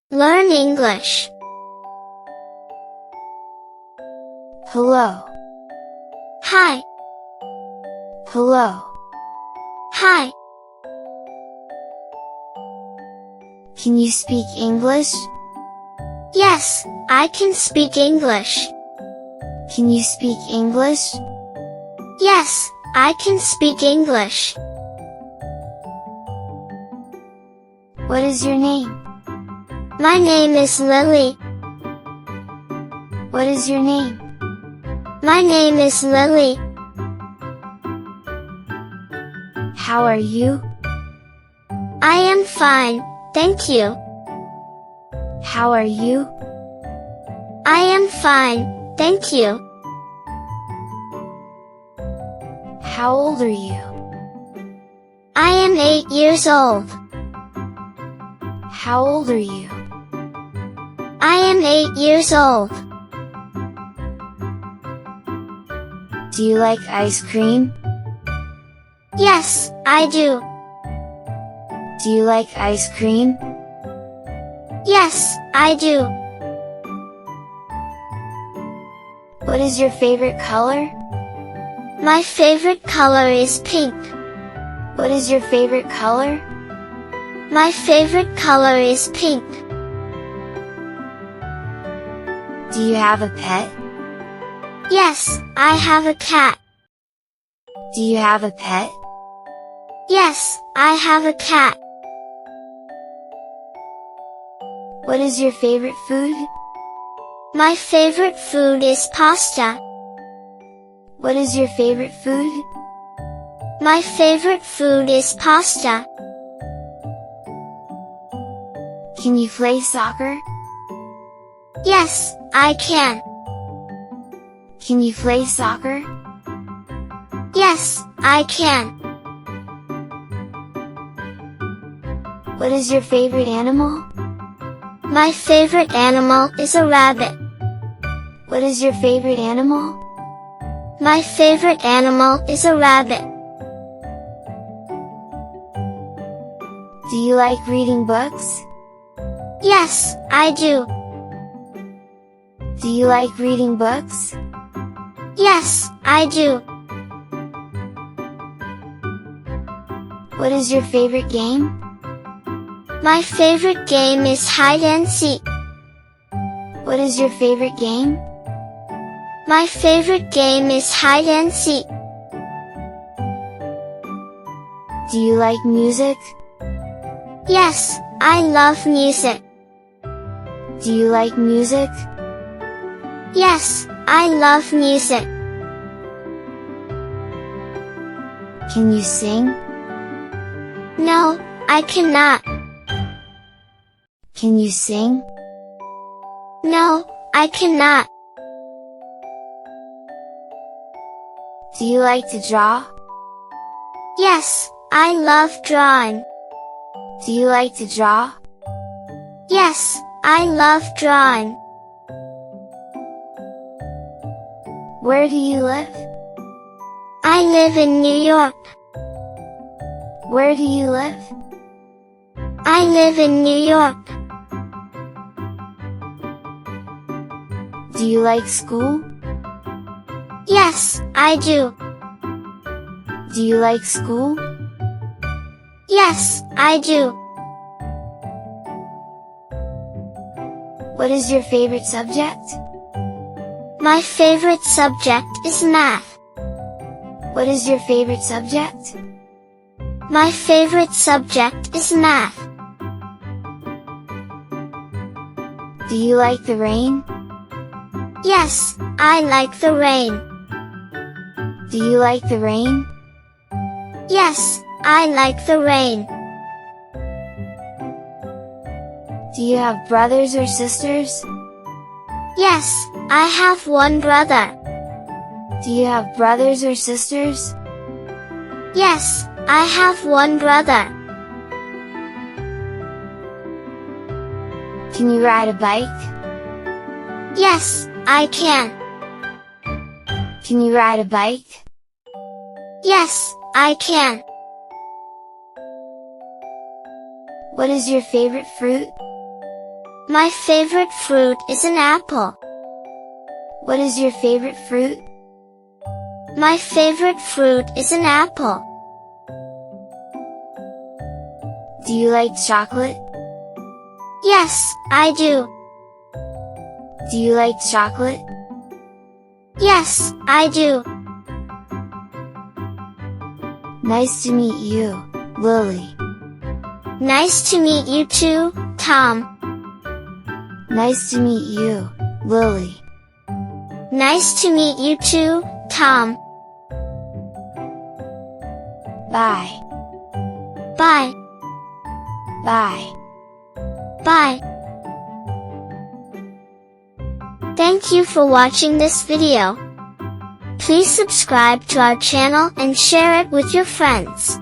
Learn English. Hello. Hi. Hello. Hi. Can you speak English? Yes, I can speak English. Can you speak English? Yes, I can speak English. What is your name? My name is Lily. What is your name? My name is Lily. How are you? I am fine, thank you. How are you? I am fine, thank you. How old are you? I am 8 years old. How old are you? I am 8 years old. Do you like ice cream? Yes, I do. Do you like ice cream? Yes, I do. What is your favorite color? My favorite color is pink. What is your favorite color? My favorite color is pink. Do you have a pet? Yes, I have a cat. Do you have a pet? Yes, I have a cat. What is your favorite food? My favorite food is pasta. What is your favorite food? My favorite food is pasta. Can you play soccer? Yes, I can. Can you play soccer? Yes, I can. What is your favorite animal? My favorite animal is a rabbit. What is your favorite animal? My favorite animal is a rabbit. Do you like reading books? Yes, I do. Do you like reading books? Yes, I do. What is your favorite game? My favorite game is hide and seek. What is your favorite game? My favorite game is hide and seek. Do you like music? Yes, I love music. Do you like music? Yes, I love music. Can you sing? No, I cannot. Can you sing? No, I cannot. Do you like to draw? Yes, I love drawing. Do you like to draw? Yes, I love drawing. Where do you live? I live in New York. Where do you live? I live in New York. Do you like school? Yes, I do. Do you like school? Yes, I do. What is your favorite subject? My favorite subject is math. What is your favorite subject? My favorite subject is math. Do you like the rain? Yes, I like the rain. Do you like the rain? Yes, I like the rain. Do you have brothers or sisters? Yes, I have one brother. Do you have brothers or sisters? Yes, I have one brother. Can you ride a bike? Yes, I can. Can you ride a bike? Yes, I can. What is your favorite fruit? My favorite fruit is an apple. What is your favorite fruit? My favorite fruit is an apple. Do you like chocolate? Yes, I do. Do you like chocolate? Yes, I do. Nice to meet you, Lily. Nice to meet you too, Tom. Nice to meet you, Lily. Nice to meet you too, Tom. Bye. Bye. Bye. Bye. Thank you for watching this video. Please subscribe to our channel and share it with your friends.